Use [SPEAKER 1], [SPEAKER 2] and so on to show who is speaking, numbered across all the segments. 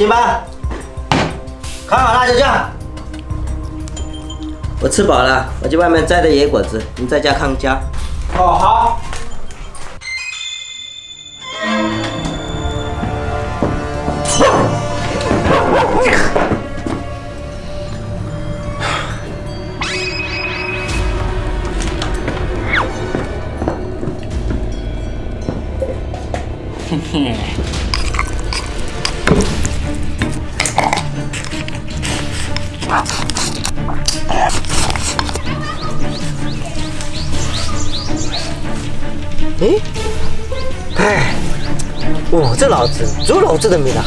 [SPEAKER 1] 进班，烤好辣椒酱。我吃饱了，我去外面摘点野果子，你在家看家。
[SPEAKER 2] 哦，好。嘿嘿。
[SPEAKER 1] 哎，哦，这老子猪肉质的味道。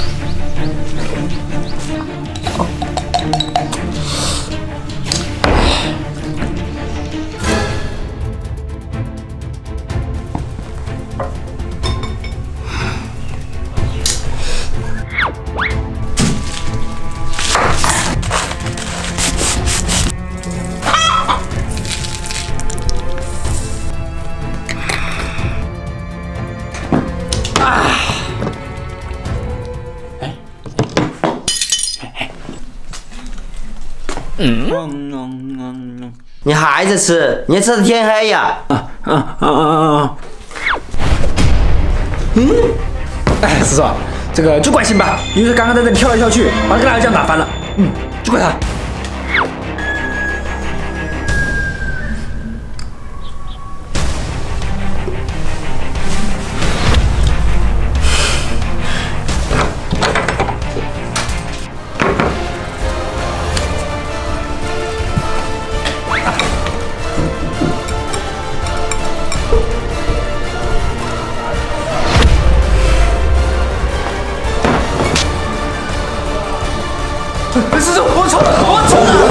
[SPEAKER 1] 你还在吃？你吃到天黑呀！
[SPEAKER 2] 哎，师叔，这个就怪辛巴，因为他刚刚在这里跳来跳去，把这个辣椒酱打翻了。就怪他。师叔，我错了，我错了。